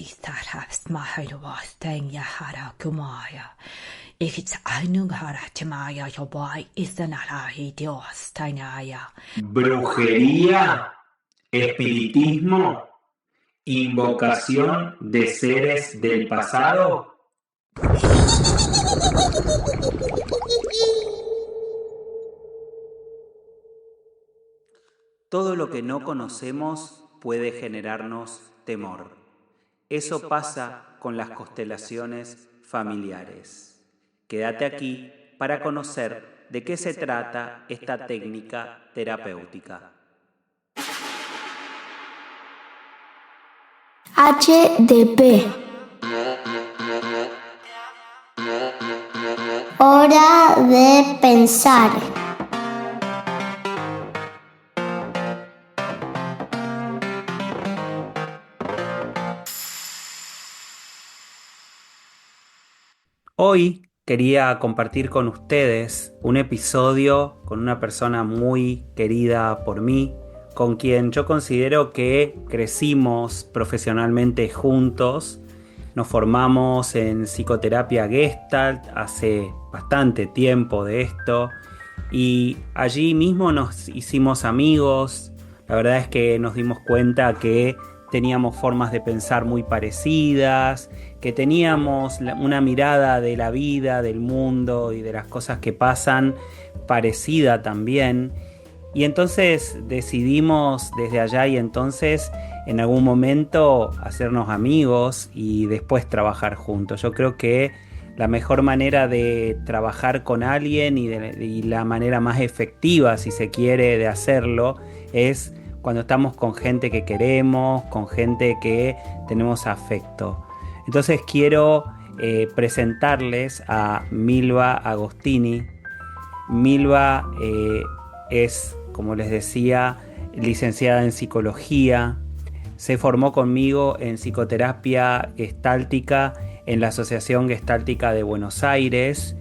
Starhaft Mahayawastang Yahara Kumaya. If it's Ainungara Timaya Yobai is the Narahi Dios Tainaya. Brujería, espiritismo, invocación de seres del pasado. Todo lo que no conocemos puede generarnos temor. Eso pasa con las constelaciones familiares. Quédate aquí para conocer de qué se trata esta técnica terapéutica. HDP. Hora de pensar. Hoy quería compartir con ustedes un episodio con una persona muy querida por mí, con quien yo considero que crecimos profesionalmente juntos. Nos formamos en psicoterapia Gestalt hace bastante tiempo de esto y allí mismo nos hicimos amigos. La verdad es que nos dimos cuenta que teníamos formas de pensar muy parecidas, que teníamos una mirada de la vida, del mundo y de las cosas que pasan parecida también. Y entonces decidimos desde allá y entonces en algún momento hacernos amigos y después trabajar juntos. Yo creo que la mejor manera de trabajar con alguien y la manera más efectiva, si se quiere, de hacerlo es cuando estamos con gente que queremos, con gente que tenemos afecto. Entonces quiero presentarles a Milva Agostini. Milva es, como les decía, licenciada en psicología. Se formó conmigo en psicoterapia gestáltica en la Asociación Gestáltica de Buenos Aires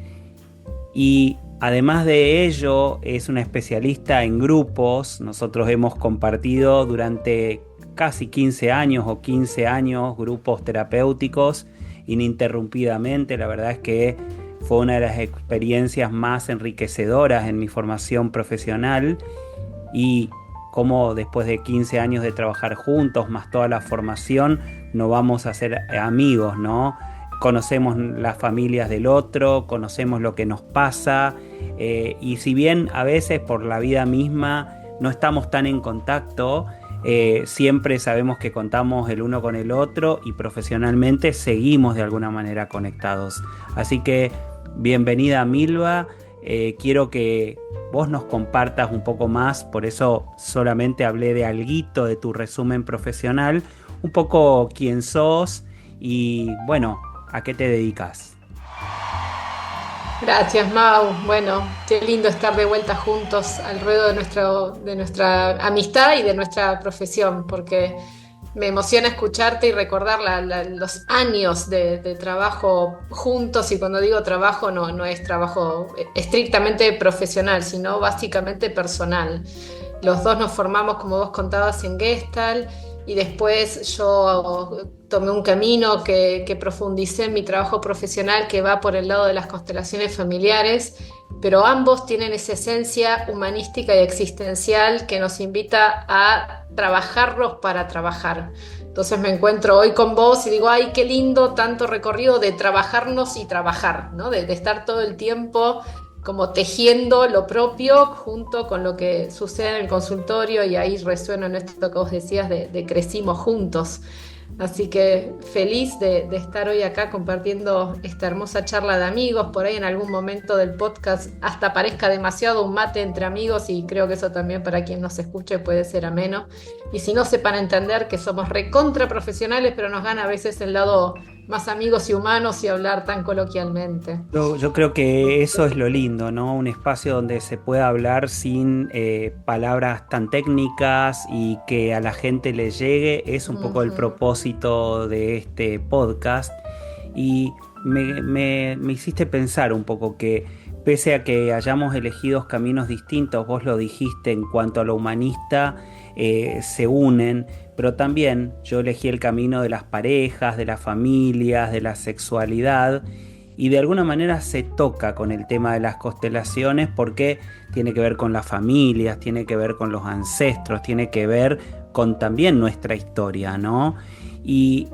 y además de ello es una especialista en grupos. Nosotros hemos compartido durante casi 15 años o 15 años grupos terapéuticos ininterrumpidamente. La verdad es que fue una de las experiencias más enriquecedoras en mi formación profesional y como después de 15 años de trabajar juntos, más toda la formación, no vamos a ser amigos, ¿no? Conocemos las familias del otro, conocemos lo que nos pasa y si bien a veces por la vida misma no estamos tan en contacto, siempre sabemos que contamos el uno con el otro y profesionalmente seguimos de alguna manera conectados. Así que bienvenida Milva, quiero que vos nos compartas un poco más, por eso solamente hablé de alguito de tu resumen profesional, un poco quién sos y bueno, ¿a qué te dedicas? Gracias, Mau. Bueno, qué lindo estar de vuelta juntos al ruedo de nuestra amistad y de nuestra profesión, porque me emociona escucharte y recordar los años de trabajo juntos, y cuando digo trabajo no es trabajo estrictamente profesional, sino básicamente personal. Los dos nos formamos, como vos contabas, en Gestalt, y después yo tomé un camino que profundicé en mi trabajo profesional, que va por el lado de las constelaciones familiares, pero ambos tienen esa esencia humanística y existencial que nos invita a trabajarlos para trabajar. Entonces me encuentro hoy con vos y digo, ay, qué lindo tanto recorrido de trabajarnos y trabajar, ¿no? De estar todo el tiempo como tejiendo lo propio junto con lo que sucede en el consultorio, y ahí resuena en esto que vos decías de crecimos juntos. Así que feliz de estar hoy acá compartiendo esta hermosa charla de amigos. Por ahí en algún momento del podcast hasta parezca demasiado un mate entre amigos, y creo que eso también para quien nos escuche puede ser ameno. Y si no, sepan entender que somos recontra profesionales, pero nos gana a veces el lado más amigos y humanos y hablar tan coloquialmente. Yo creo que eso es lo lindo, ¿no? Un espacio donde se pueda hablar sin palabras tan técnicas y que a la gente le llegue, es un poco el propósito de este podcast. Y me hiciste pensar un poco que pese a que hayamos elegido caminos distintos, vos lo dijiste en cuanto a lo humanista, se unen, pero también yo elegí el camino de las parejas, de las familias, de la sexualidad, y de alguna manera se toca con el tema de las constelaciones porque tiene que ver con las familias, tiene que ver con los ancestros, tiene que ver con también nuestra historia, ¿no? Y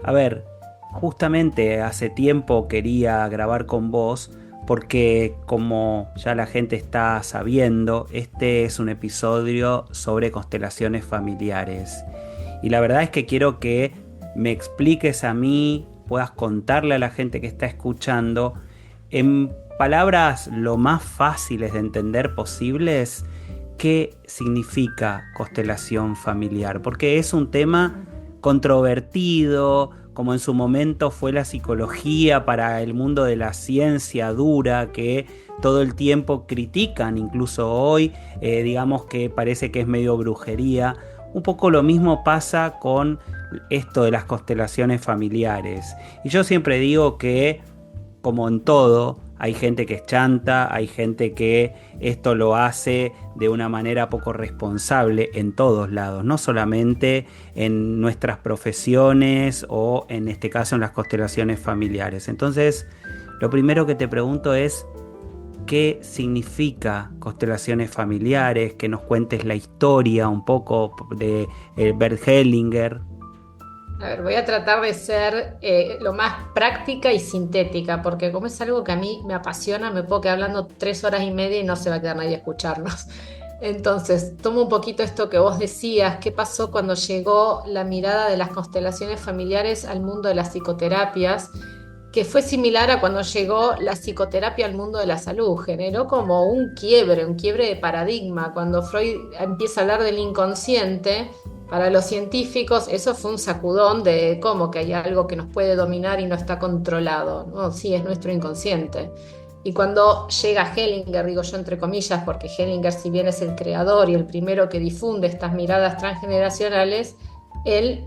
a ver, justamente hace tiempo quería grabar con vos porque, como ya la gente está sabiendo, este es un episodio sobre constelaciones familiares. Y la verdad es que quiero que me expliques a mí, puedas contarle a la gente que está escuchando, en palabras lo más fáciles de entender posibles, qué significa constelación familiar. Porque es un tema controvertido, como en su momento fue la psicología para el mundo de la ciencia dura, que todo el tiempo critican, incluso hoy, digamos que parece que es medio brujería. Un poco lo mismo pasa con esto de las constelaciones familiares. Y yo siempre digo que, como en todo, hay gente que es chanta, hay gente que esto lo hace de una manera poco responsable en todos lados, no solamente en nuestras profesiones o en este caso en las constelaciones familiares. Entonces, lo primero que te pregunto es, ¿qué significa constelaciones familiares? Que nos cuentes la historia un poco de Bert Hellinger. A ver, voy a tratar de ser lo más práctica y sintética, porque como es algo que a mí me apasiona, me puedo quedar hablando 3 horas y media y no se va a quedar nadie a escucharnos. Entonces, tomo un poquito esto que vos decías, qué pasó cuando llegó la mirada de las constelaciones familiares al mundo de las psicoterapias, que fue similar a cuando llegó la psicoterapia al mundo de la salud. Generó como un quiebre de paradigma. Cuando Freud empieza a hablar del inconsciente, para los científicos eso fue un sacudón de cómo que hay algo que nos puede dominar y no está controlado, ¿no? Sí, es nuestro inconsciente. Y cuando llega Hellinger, digo yo entre comillas, porque Hellinger, si bien es el creador y el primero que difunde estas miradas transgeneracionales, él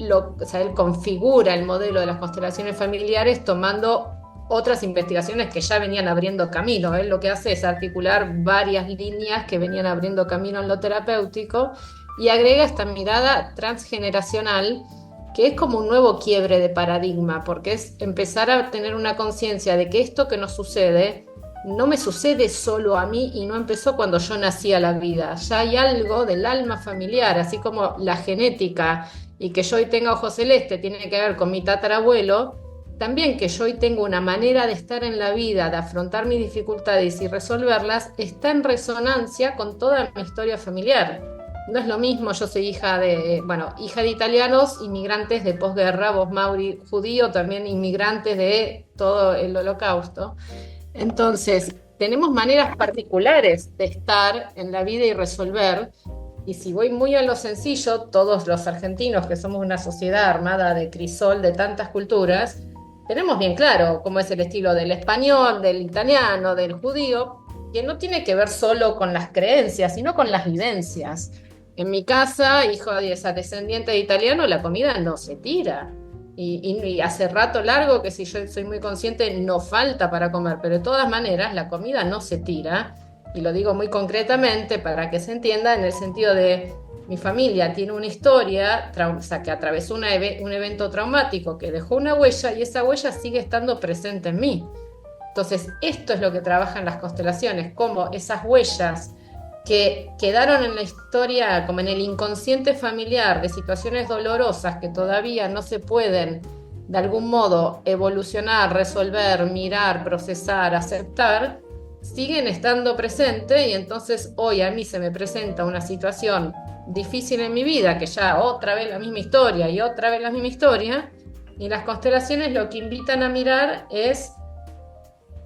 configura el modelo de las constelaciones familiares tomando otras investigaciones que ya venían abriendo camino. Él lo que hace es articular varias líneas que venían abriendo camino en lo terapéutico y agrega esta mirada transgeneracional, que es como un nuevo quiebre de paradigma, porque es empezar a tener una conciencia de que esto que nos sucede no me sucede solo a mí y no empezó cuando yo nací a la vida. Ya hay algo del alma familiar, así como la genética y que yo hoy tenga ojo celeste tiene que ver con mi tatarabuelo, también que yo hoy tengo una manera de estar en la vida, de afrontar mis dificultades y resolverlas, está en resonancia con toda mi historia familiar. No es lo mismo, yo soy hija de italianos, inmigrantes de posguerra, vos Mauri, judío, también inmigrantes de todo el holocausto. Entonces, tenemos maneras particulares de estar en la vida y resolver. Y si voy muy a lo sencillo, todos los argentinos, que somos una sociedad armada de crisol de tantas culturas, tenemos bien claro cómo es el estilo del español, del italiano, del judío, que no tiene que ver solo con las creencias, sino con las vivencias. En mi casa, hijo de esa descendiente de italiano, la comida no se tira. Y hace rato largo que, si yo soy muy consciente, no falta para comer, pero de todas maneras la comida no se tira. Y lo digo muy concretamente para que se entienda en el sentido de mi familia tiene una historia que atravesó un evento traumático que dejó una huella y esa huella sigue estando presente en mí. Entonces, esto es lo que trabajan las constelaciones, como esas huellas que quedaron en la historia, como en el inconsciente familiar, de situaciones dolorosas que todavía no se pueden de algún modo evolucionar, resolver, mirar, procesar, aceptar, siguen estando presentes. Y entonces hoy a mí se me presenta una situación difícil en mi vida, que ya otra vez la misma historia y otra vez la misma historia, y las constelaciones lo que invitan a mirar es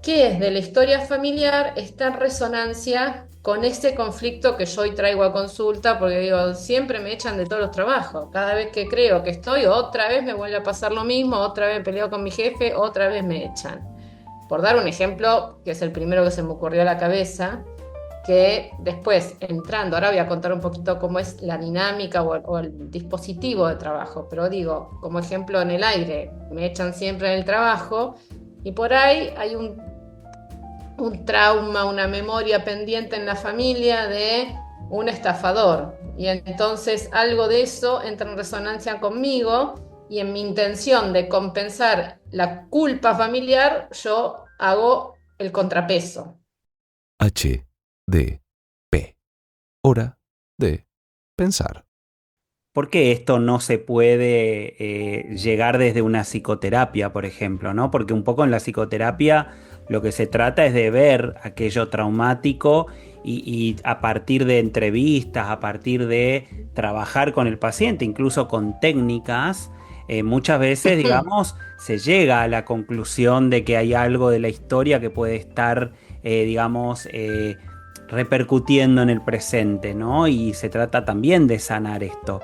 qué es de la historia familiar está en resonancia con ese conflicto que yo hoy traigo a consulta, porque digo, siempre me echan de todos los trabajos. Cada vez que creo que estoy, otra vez me vuelve a pasar lo mismo, otra vez peleo con mi jefe, otra vez me echan. Por dar un ejemplo, que es el primero que se me ocurrió a la cabeza, que después, entrando, ahora voy a contar un poquito cómo es la dinámica o el dispositivo de trabajo, pero digo, como ejemplo en el aire, me echan siempre en el trabajo y por ahí hay un trauma, una memoria pendiente en la familia de un estafador. Y entonces algo de eso entra en resonancia conmigo y en mi intención de compensar la culpa familiar, yo hago el contrapeso. H, D, P. Hora de pensar. ¿Por qué esto no se puede llegar desde una psicoterapia, por ejemplo, ¿no? Porque un poco en la psicoterapia lo que se trata es de ver aquello traumático y a partir de entrevistas, a partir de trabajar con el paciente, incluso con técnicas, muchas veces, digamos, se llega a la conclusión de que hay algo de la historia que puede estar, digamos, repercutiendo en el presente, ¿no? Y se trata también de sanar esto.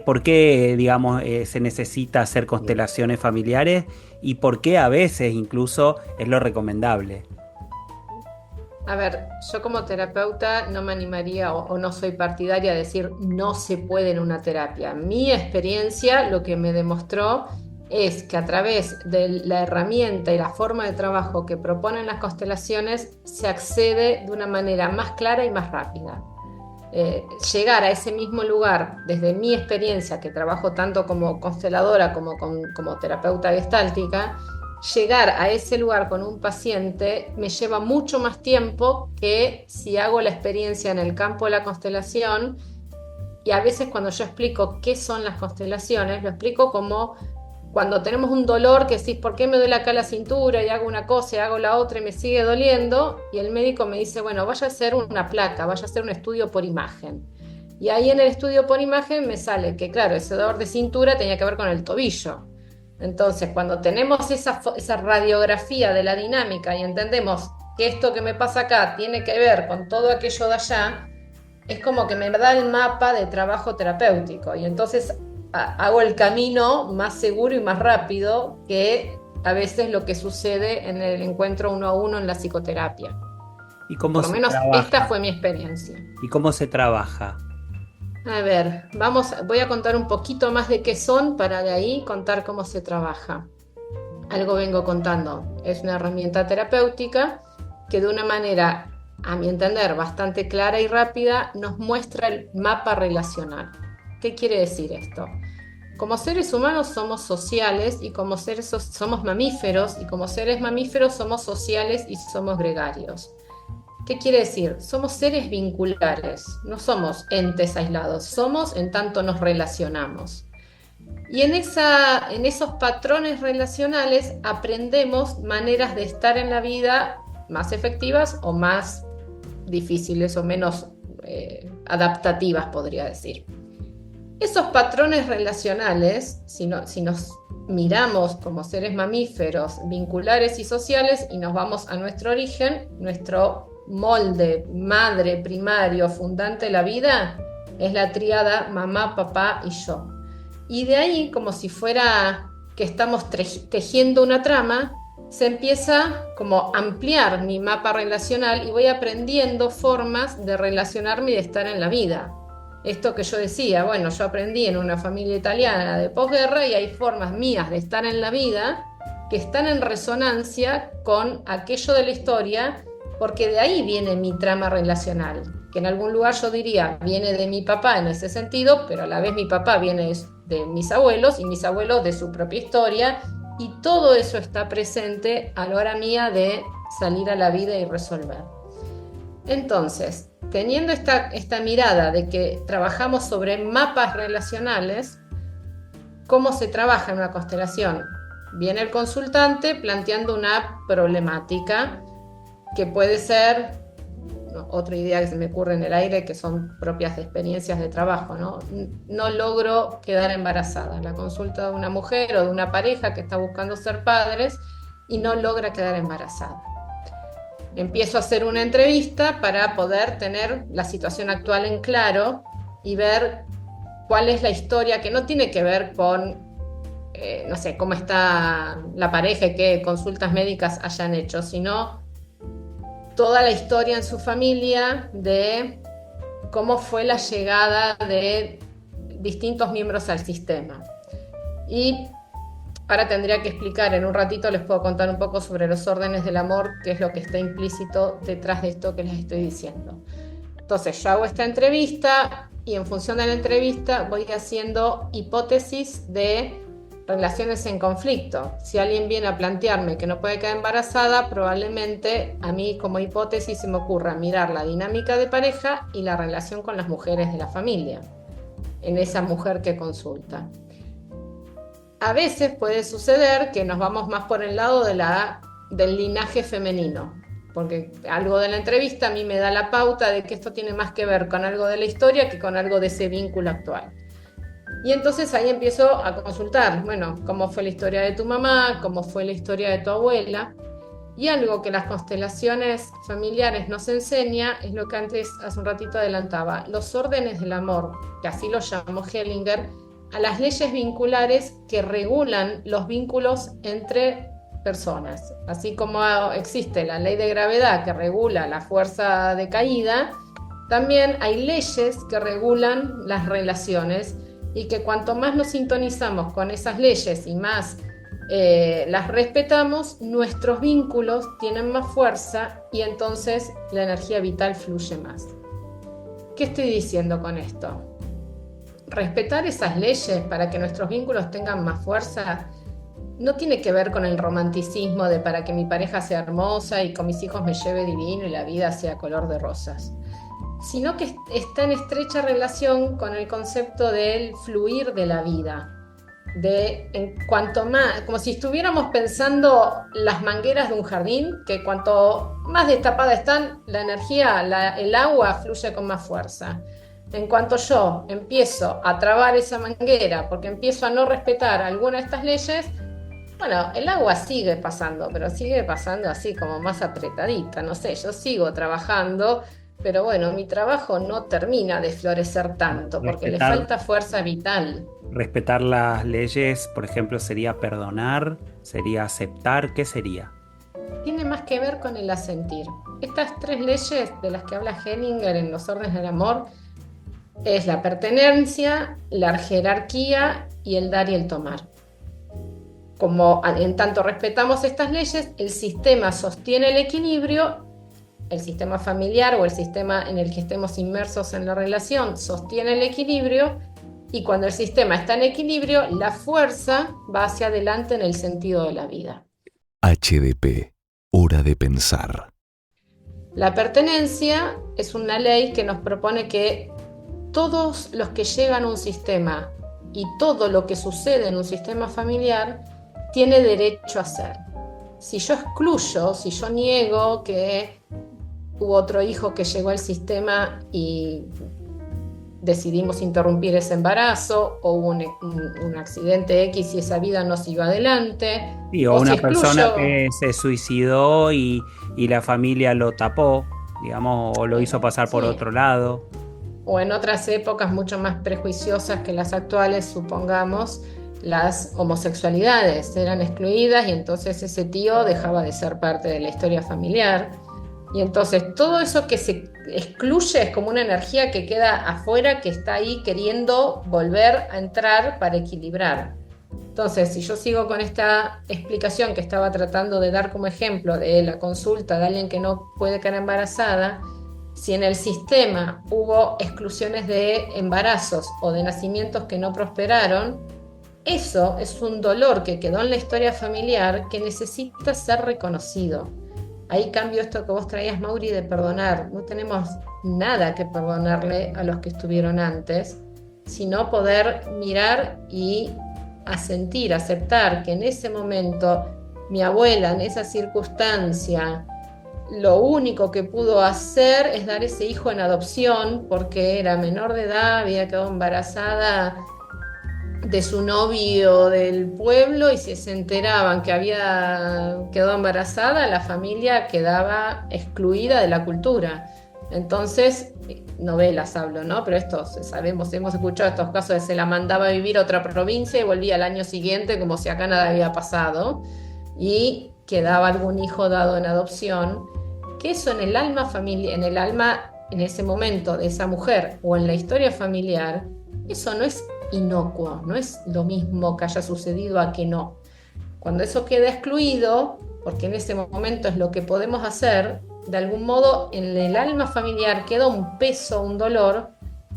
¿Por qué, digamos, se necesita hacer constelaciones familiares y por qué a veces incluso es lo recomendable? A ver, yo como terapeuta no me animaría o no soy partidaria de decir no se puede en una terapia. Mi experiencia lo que me demostró es que a través de la herramienta y la forma de trabajo que proponen las constelaciones se accede de una manera más clara y más rápida. Llegar a ese mismo lugar, desde mi experiencia, que trabajo tanto como consteladora como terapeuta gestáltica, llegar a ese lugar con un paciente me lleva mucho más tiempo que si hago la experiencia en el campo de la constelación. Y a veces cuando yo explico qué son las constelaciones, lo explico como cuando tenemos un dolor que decís, ¿por qué me duele acá la cintura? Y hago una cosa y hago la otra y me sigue doliendo. Y el médico me dice, bueno, vaya a hacer una placa, vaya a hacer un estudio por imagen. Y ahí en el estudio por imagen me sale que, claro, ese dolor de cintura tenía que ver con el tobillo. Entonces, cuando tenemos esa radiografía de la dinámica y entendemos que esto que me pasa acá tiene que ver con todo aquello de allá, es como que me da el mapa de trabajo terapéutico. Y entonces hago el camino más seguro y más rápido que a veces lo que sucede en el encuentro uno a uno en la psicoterapia. ¿Y cómo Por lo se menos trabaja? esta fue mi experiencia. ¿Y cómo se trabaja? A ver, voy a contar un poquito más de qué son para de ahí contar cómo se trabaja. Algo vengo contando. Es una herramienta terapéutica que de una manera, a mi entender, bastante clara y rápida, nos muestra el mapa relacional. ¿Qué quiere decir esto? Como seres humanos somos sociales y como seres somos mamíferos y como seres mamíferos somos sociales y somos gregarios. ¿Qué quiere decir? Somos seres vinculares, no somos entes aislados, somos en tanto nos relacionamos. Y en esos patrones relacionales aprendemos maneras de estar en la vida más efectivas o más difíciles o menos adaptativas, podría decir. Esos patrones relacionales, si nos miramos como seres mamíferos, vinculares y sociales y nos vamos a nuestro origen, nuestro molde madre primario fundante de la vida es la tríada mamá, papá y yo. Y de ahí, como si fuera que estamos tejiendo una trama, se empieza como a ampliar mi mapa relacional y voy aprendiendo formas de relacionarme y de estar en la vida. Esto que yo decía, bueno, yo aprendí en una familia italiana de posguerra y hay formas mías de estar en la vida que están en resonancia con aquello de la historia, porque de ahí viene mi trama relacional, que en algún lugar yo diría, viene de mi papá en ese sentido, pero a la vez mi papá viene de mis abuelos y mis abuelos de su propia historia, y todo eso está presente a la hora mía de salir a la vida y resolver. Entonces, teniendo esta mirada de que trabajamos sobre mapas relacionales, ¿cómo se trabaja en una constelación? Viene el consultante planteando una problemática que puede ser, otra idea que se me ocurre en el aire, que son propias de experiencias de trabajo, ¿no? No logro quedar embarazada. La consulta de una mujer o de una pareja que está buscando ser padres y no logra quedar embarazada. Empiezo a hacer una entrevista para poder tener la situación actual en claro y ver cuál es la historia, que no tiene que ver con, no sé, cómo está la pareja y qué consultas médicas hayan hecho, sino toda la historia en su familia de cómo fue la llegada de distintos miembros al sistema. Y ahora tendría que explicar, en un ratito les puedo contar un poco sobre los órdenes del amor, que es lo que está implícito detrás de esto que les estoy diciendo. Entonces yo hago esta entrevista y en función de la entrevista voy haciendo hipótesis de relaciones en conflicto. Si alguien viene a plantearme que no puede quedar embarazada, probablemente a mí como hipótesis se me ocurra mirar la dinámica de pareja y la relación con las mujeres de la familia, en esa mujer que consulta. A veces puede suceder que nos vamos más por el lado del linaje femenino, porque algo de la entrevista a mí me da la pauta de que esto tiene más que ver con algo de la historia que con algo de ese vínculo actual. Y entonces ahí empiezo a consultar, bueno, cómo fue la historia de tu mamá, cómo fue la historia de tu abuela. Y algo que las constelaciones familiares nos enseña es lo que antes, hace un ratito adelantaba, los órdenes del amor, que así lo llamó Hellinger, a las leyes vinculares que regulan los vínculos entre personas. Así como existe la ley de gravedad que regula la fuerza de caída, también hay leyes que regulan las relaciones y que cuanto más nos sintonizamos con esas leyes y más las respetamos, nuestros vínculos tienen más fuerza y entonces la energía vital fluye más. ¿Qué estoy diciendo con esto? Respetar esas leyes para que nuestros vínculos tengan más fuerza no tiene que ver con el romanticismo de para que mi pareja sea hermosa y con mis hijos me lleve divino y la vida sea color de rosas, sino que está en estrecha relación con el concepto del fluir de la vida, en cuanto más, como si estuviéramos pensando las mangueras de un jardín, que cuanto más destapadas están, la energía, el agua fluye con más fuerza. En cuanto yo empiezo a trabar esa manguera porque empiezo a no respetar alguna de estas leyes, bueno, el agua sigue pasando, pero sigue pasando así como más apretadita, no sé, yo sigo trabajando, pero bueno, mi trabajo no termina de florecer tanto porque le falta fuerza vital. Respetar las leyes, por ejemplo, sería perdonar, sería aceptar, ¿qué sería? Tiene más que ver con el asentir. Estas tres leyes de las que habla Hellinger en Los órdenes del amor es la pertenencia, la jerarquía y el dar y el tomar. Como en tanto respetamos estas leyes, el sistema sostiene el equilibrio, el sistema familiar o el sistema en el que estemos inmersos en la relación sostiene el equilibrio, y cuando el sistema está en equilibrio, la fuerza va hacia adelante en el sentido de la vida. HDP, hora de pensar. La pertenencia es una ley que nos propone que todos los que llegan a un sistema y todo lo que sucede en un sistema familiar tiene derecho a ser. Si yo excluyo, si yo niego que hubo otro hijo que llegó al sistema y decidimos interrumpir ese embarazo, o hubo un accidente X y esa vida no siguió adelante. Sí, o una persona que se suicidó y la familia lo tapó, digamos, o lo hizo pasar por otro lado. O en otras épocas mucho más prejuiciosas que las actuales, supongamos, las homosexualidades eran excluidas y entonces ese tío dejaba de ser parte de la historia familiar. Y entonces todo eso que se excluye es como una energía que queda afuera, que está ahí queriendo volver a entrar para equilibrar. Entonces, si yo sigo con esta explicación que estaba tratando de dar como ejemplo de la consulta de alguien que no puede quedar embarazada, si en el sistema hubo exclusiones de embarazos o de nacimientos que no prosperaron, eso es un dolor que quedó en la historia familiar que necesita ser reconocido. Ahí cambio esto que vos traías, Mauri, de perdonar. No tenemos nada que perdonarle a los que estuvieron antes, sino poder mirar y asentir, aceptar que en ese momento mi abuela, en esa circunstancia, lo único que pudo hacer es dar ese hijo en adopción porque era menor de edad, había quedado embarazada de su novio del pueblo, y si se enteraban que había quedado embarazada, la familia quedaba excluida de la cultura. Entonces, novelas hablo, ¿no? Pero esto sabemos, hemos escuchado estos casos de se la mandaba a vivir a otra provincia y volvía al año siguiente como si acá nada había pasado, y quedaba algún hijo dado en adopción, que eso en el alma familiar, en el alma en ese momento de esa mujer o en la historia familiar, eso no es inocuo, no es lo mismo que haya sucedido a que no. Cuando eso queda excluido, porque en ese momento es lo que podemos hacer, de algún modo en el alma familiar queda un peso, un dolor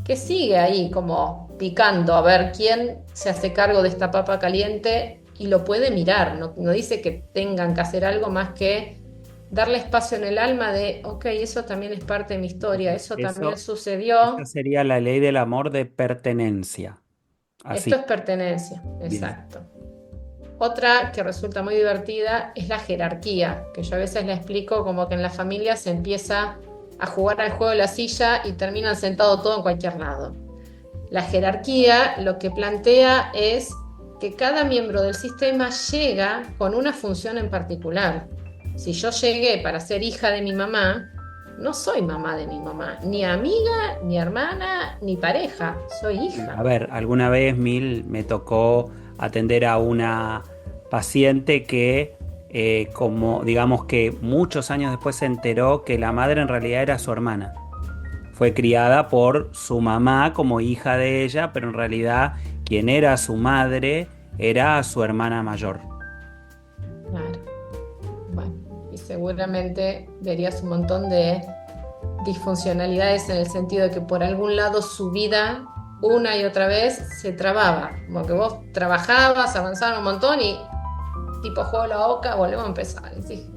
que sigue ahí como picando a ver quién se hace cargo de esta papa caliente y lo puede mirar. No dice que tengan que hacer algo más que darle espacio en el alma de, ok, eso también es parte de mi historia, eso también sucedió. Esa sería la ley del amor de pertenencia. Así. Esto es pertenencia, Bien. exacto. Otra que resulta muy divertida es la jerarquía, que yo a veces la explico como que en la familia se empieza a jugar al juego de la silla y terminan sentados todos en cualquier lado. La jerarquía lo que plantea es que cada miembro del sistema llega con una función en particular. Si yo llegué para ser hija de mi mamá, no soy mamá de mi mamá, ni amiga, ni hermana, ni pareja, soy hija. A ver, alguna vez, Mil, me tocó atender a una paciente que, como digamos que muchos años después se enteró que la madre en realidad era su hermana. Fue criada por su mamá como hija de ella, pero en realidad quien era su madre era su hermana mayor. Claro. Bueno, y seguramente verías un montón de disfuncionalidades en el sentido de que por algún lado su vida una y otra vez se trababa, como que vos trabajabas, avanzabas un montón y tipo juego la boca, volvemos a empezar. ¿Sí?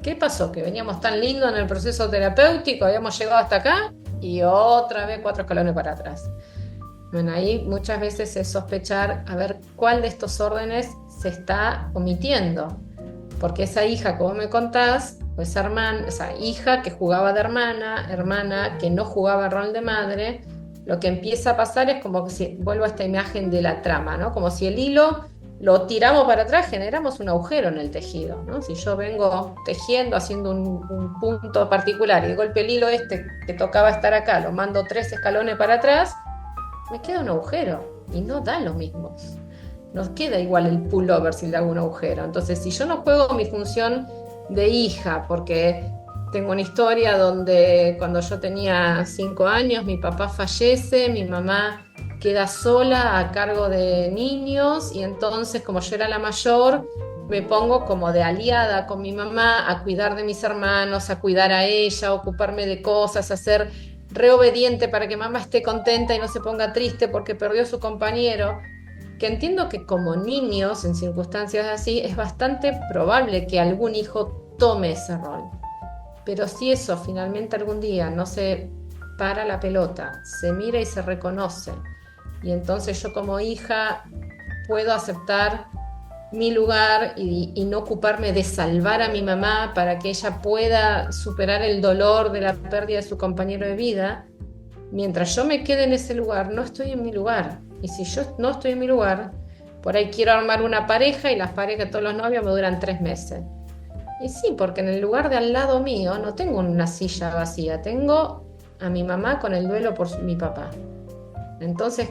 ¿Qué pasó? Que veníamos tan lindo en el proceso terapéutico, habíamos llegado hasta acá y otra vez 4 escalones para atrás. Bueno, ahí muchas veces es sospechar a ver cuál de estos órdenes se está omitiendo, porque esa hija que vos me contás, o esa hija que jugaba de hermana que no jugaba el rol de madre, lo que empieza a pasar es como que si vuelvo a esta imagen de la trama, ¿no? Como si el hilo lo tiramos para atrás, generamos un agujero en el tejido, ¿no? Si yo vengo tejiendo, haciendo un punto particular y de golpe el hilo este que tocaba estar acá, lo mando 3 escalones para atrás, me queda un agujero y no da lo mismo. Nos queda igual el pullover si le hago un agujero. Entonces, si yo no juego mi función de hija, porque tengo una historia donde cuando yo tenía 5 años, mi papá fallece, mi mamá queda sola a cargo de niños y entonces, como yo era la mayor, me pongo como de aliada con mi mamá a cuidar de mis hermanos, a cuidar a ella, a ocuparme de cosas, a ser reobediente para que mamá esté contenta y no se ponga triste porque perdió a su compañero. Que entiendo que como niños, en circunstancias así, es bastante probable que algún hijo tome ese rol. Pero si eso finalmente algún día no se para la pelota, se mira y se reconoce, y entonces yo como hija puedo aceptar mi lugar y no ocuparme de salvar a mi mamá para que ella pueda superar el dolor de la pérdida de su compañero de vida, mientras yo me quede en ese lugar, no estoy en mi lugar. Y si yo no estoy en mi lugar, por ahí quiero armar una pareja y las parejas de todos los novios me duran 3 meses. Y sí, porque en el lugar de al lado mío no tengo una silla vacía, tengo a mi mamá con el duelo por mi papá. Entonces,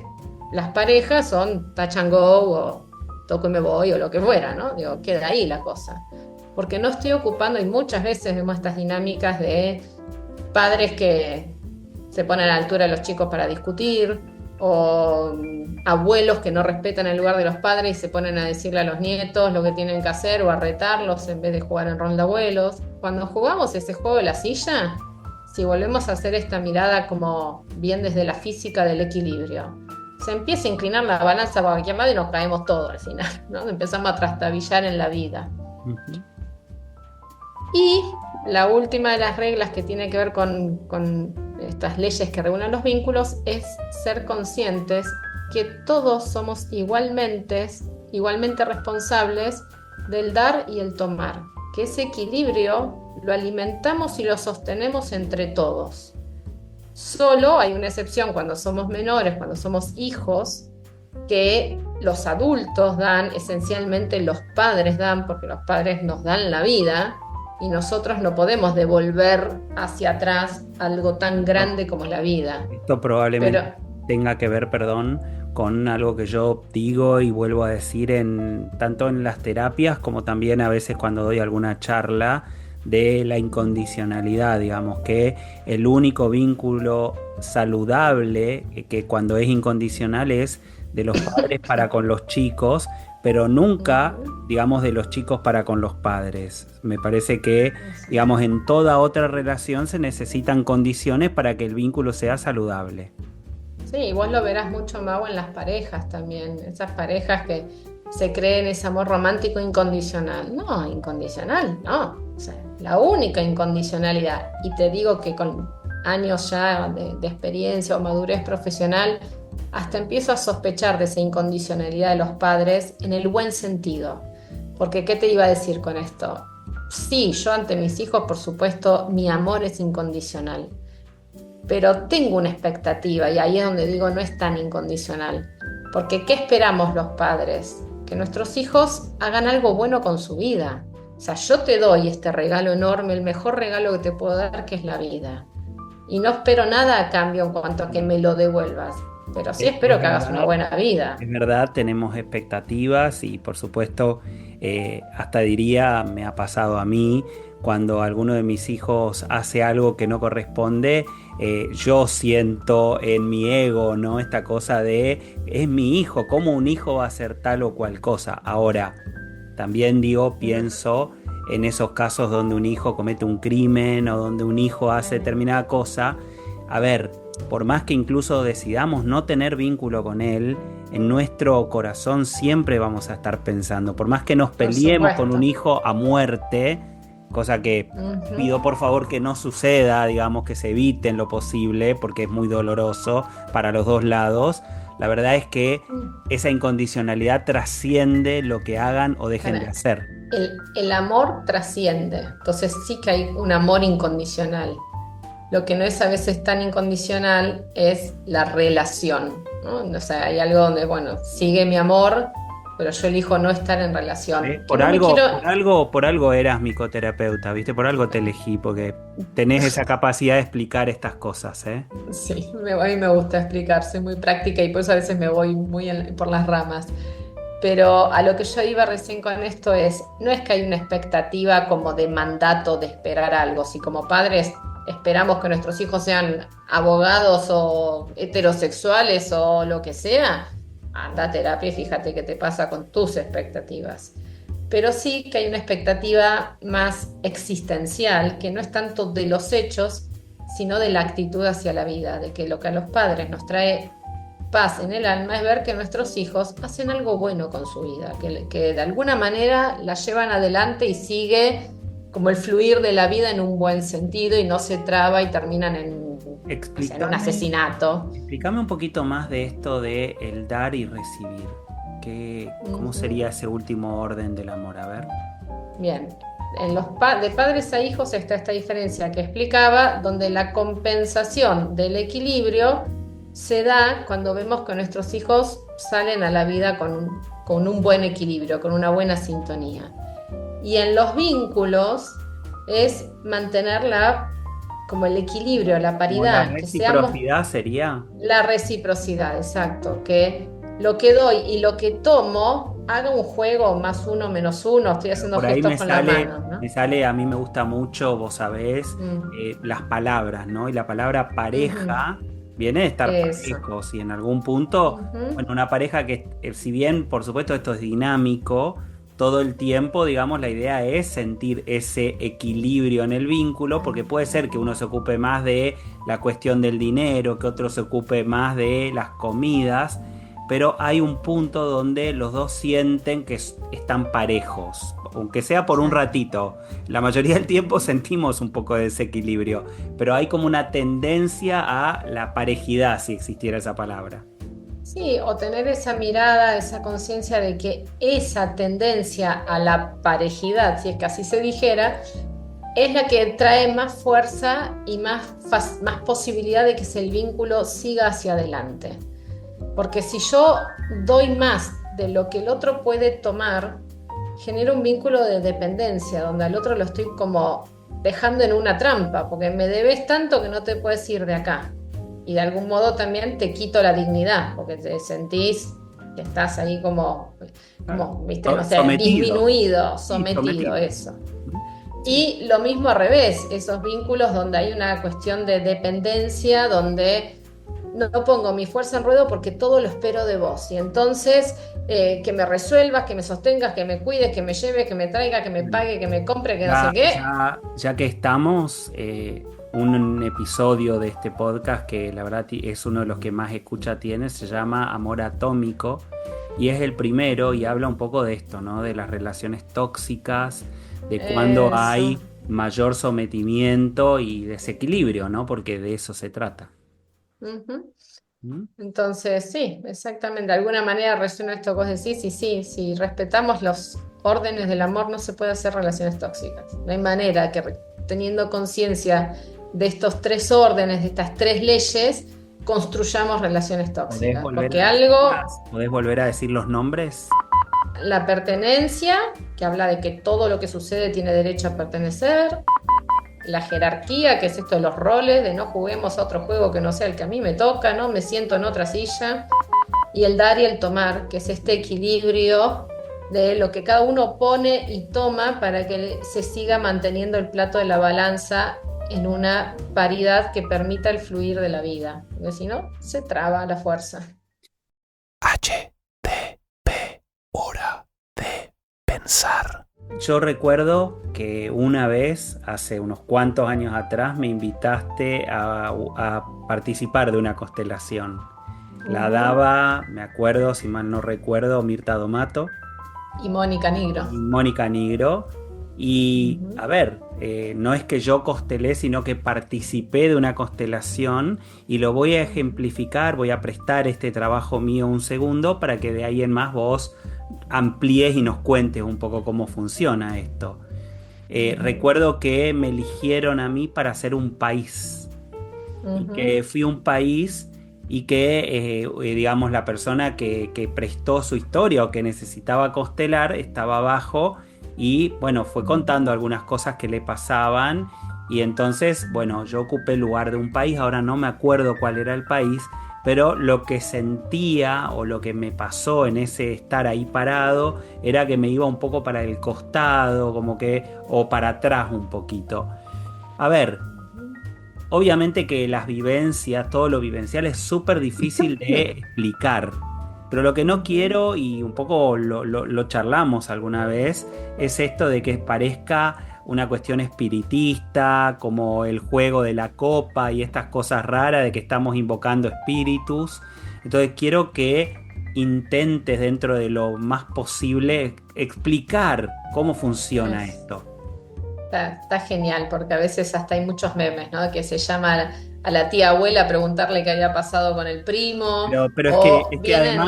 las parejas son touch and go o toco y me voy o lo que fuera, ¿no? Digo, queda ahí la cosa. Porque no estoy ocupando, y muchas veces vemos estas dinámicas de padres que se ponen a la altura de los chicos para discutir, o abuelos que no respetan el lugar de los padres y se ponen a decirle a los nietos lo que tienen que hacer o a retarlos en vez de jugar en rol de abuelos. Cuando jugamos ese juego de la silla, si volvemos a hacer esta mirada como bien desde la física del equilibrio, se empieza a inclinar la balanza para cualquier lado y nos caemos todos al final, ¿no? Empezamos a trastabillar en la vida. Ujú. Y la última de las reglas que tiene que ver con estas leyes que regulan los vínculos es ser conscientes que todos somos igualmente responsables del dar y el tomar, que ese equilibrio lo alimentamos y lo sostenemos entre todos. Solo hay una excepción cuando somos menores, cuando somos hijos, que los adultos dan, esencialmente los padres dan, porque los padres nos dan la vida, y nosotros no podemos devolver hacia atrás algo tan grande como la vida. Esto probablemente tenga que ver, perdón, con algo que yo digo y vuelvo a decir tanto en las terapias como también a veces cuando doy alguna charla de la incondicionalidad, digamos, que el único vínculo saludable que cuando es incondicional es de los padres para con los chicos, pero nunca, digamos, de los chicos para con los padres. Me parece que, digamos, en toda otra relación se necesitan condiciones para que el vínculo sea saludable. Sí, y vos lo verás mucho, Mau, en las parejas también. Esas parejas que se creen ese amor romántico incondicional. No, incondicional, no. O sea, la única incondicionalidad. Y te digo que con años ya de experiencia o madurez profesional, hasta empiezo a sospechar de esa incondicionalidad de los padres en el buen sentido. Porque, ¿qué te iba a decir con esto? Sí, yo ante mis hijos, por supuesto, mi amor es incondicional. Pero tengo una expectativa y ahí es donde digo no es tan incondicional. Porque ¿qué esperamos los padres? Que nuestros hijos hagan algo bueno con su vida. O sea, yo te doy este regalo enorme, el mejor regalo que te puedo dar, que es la vida. Y no espero nada a cambio en cuanto a que me lo devuelvas. Pero sí espero que hagas una buena vida. Es verdad, tenemos expectativas y por supuesto, hasta diría, me ha pasado a mí, cuando alguno de mis hijos hace algo que no corresponde, yo siento en mi ego, ¿no? Esta cosa de, es mi hijo, ¿cómo un hijo va a hacer tal o cual cosa? Ahora, también digo, pienso en esos casos donde un hijo comete un crimen o donde un hijo hace determinada cosa. A ver, por más que incluso decidamos no tener vínculo con él, en nuestro corazón siempre vamos a estar pensando, por más que nos peleemos con un hijo a muerte, cosa que pido por favor que no suceda, digamos, que se evite en lo posible, porque es muy doloroso para los dos lados. La verdad es que esa incondicionalidad trasciende lo que hagan o dejen de hacer. El amor trasciende, entonces sí que hay un amor incondicional. Lo que no es a veces tan incondicional es la relación, ¿no? O sea, hay algo donde, bueno, sigue mi amor, pero yo elijo no estar en relación. Por algo eras mi coterapeuta, ¿viste? Por algo te elegí, porque tenés esa capacidad de explicar estas cosas, ¿eh? Sí, a mí me gusta explicar, soy muy práctica y por eso a veces me voy muy por las ramas. Pero a lo que yo iba recién con esto es, no es que hay una expectativa como de mandato de esperar algo. Si como padres esperamos que nuestros hijos sean abogados o heterosexuales o lo que sea, anda a terapia y fíjate qué te pasa con tus expectativas. Pero sí que hay una expectativa más existencial, que no es tanto de los hechos, sino de la actitud hacia la vida, de que lo que a los padres nos trae paz en el alma es ver que nuestros hijos hacen algo bueno con su vida, que de alguna manera la llevan adelante y sigue como el fluir de la vida en un buen sentido y no se traba y terminan en un asesinato. Explícame un poquito más de esto de el dar y recibir. ¿Cómo sería ese último orden del amor? A ver. Bien, de padres a hijos está esta diferencia que explicaba, donde la compensación del equilibrio se da cuando vemos que nuestros hijos salen a la vida con un buen equilibrio, con una buena sintonía. Y en los vínculos es mantener como el equilibrio, la paridad. La reciprocidad sería. La reciprocidad, exacto. Que lo que doy y lo que tomo haga un juego más uno menos uno. Estoy haciendo gestos con la mano, ¿no? Me sale, a mí me gusta mucho, vos sabés, las palabras, ¿no? Y la palabra pareja viene de estar parejos. Y en algún punto, bueno, una pareja que, si bien, por supuesto, esto es dinámico, todo el tiempo, digamos, la idea es sentir ese equilibrio en el vínculo, porque puede ser que uno se ocupe más de la cuestión del dinero, que otro se ocupe más de las comidas, pero hay un punto donde los dos sienten que están parejos, aunque sea por un ratito. La mayoría del tiempo sentimos un poco de desequilibrio, pero hay como una tendencia a la parejidad, si existiera esa palabra. Sí, o tener esa mirada, esa conciencia de que esa tendencia a la parejidad, si es que así se dijera, es la que trae más fuerza y más posibilidad de que el vínculo siga hacia adelante. Porque si yo doy más de lo que el otro puede tomar, genera un vínculo de dependencia, donde al otro lo estoy como dejando en una trampa, porque me debes tanto que no te puedes ir de acá. Y de algún modo también te quito la dignidad, porque te sentís que estás ahí como ¿viste? No sé, disminuido, sometido, eso. Y lo mismo al revés, esos vínculos donde hay una cuestión de dependencia, donde no pongo mi fuerza en ruedo porque todo lo espero de vos. Y entonces, que me resuelvas, que me sostengas, que me cuides, que me lleves, que me traiga, que me pague, que me compre, que no sé qué. Ya que estamos, un episodio de este podcast que la verdad es uno de los que más escucha tiene, se llama Amor Atómico, y es el primero y habla un poco de esto, ¿no? De las relaciones tóxicas, de cuando hay Eso. mayor sometimiento y desequilibrio, ¿no? Porque de eso se trata. Ujú. ¿Mm? Entonces, sí, exactamente. De alguna manera resuena esto que vos decís, y sí, si respetamos los órdenes del amor, no se puede hacer relaciones tóxicas. No hay manera que teniendo conciencia de estos tres órdenes, de estas tres leyes, construyamos relaciones tóxicas. Porque ¿Podés volver a decir los nombres? la pertenencia, que habla de que todo lo que sucede tiene derecho a pertenecer. La jerarquía, que es esto de los roles, de no juguemos a otro juego que no sea el que a mí me toca, ¿no? Me siento en otra silla. Y el dar y el tomar, que es este equilibrio de lo que cada uno pone y toma para que se siga manteniendo el plato de la balanza en una paridad que permita el fluir de la vida. Porque si no, se traba la fuerza. HDP, hora de pensar. Yo recuerdo que una vez, hace unos cuantos años atrás, me invitaste a participar de una constelación. La daba, me acuerdo, si mal no recuerdo, Mirta Domato Y Mónica Nigro. y Mónica Nigro. Y a ver, no es que yo constelé, sino que participé de una constelación y lo voy a ejemplificar, voy a prestar este trabajo mío un segundo para que de ahí en más vos amplíes y nos cuentes un poco cómo funciona esto. Recuerdo que me eligieron a mí para ser un país y que fui un país y que, digamos, la persona que prestó su historia o que necesitaba constelar estaba abajo y, bueno, fue contando algunas cosas que le pasaban y entonces, bueno, yo ocupé el lugar de un país, ahora no me acuerdo cuál era el país, pero lo que sentía o lo que me pasó en ese estar ahí parado era que me iba un poco para el costado, como que, o para atrás un poquito. A ver, obviamente que las vivencias, todo lo vivencial es súper difícil de explicar. Pero lo que no quiero, y un poco lo charlamos alguna vez, es esto de que parezca una cuestión espiritista, como el juego de la copa y estas cosas raras de que estamos invocando espíritus. Entonces quiero que intentes dentro de lo más posible explicar cómo funciona esto. Está genial, porque a veces hasta hay muchos memes, ¿no? Que se llama a la tía abuela a preguntarle qué había pasado con el primo. Pero O es que vienen.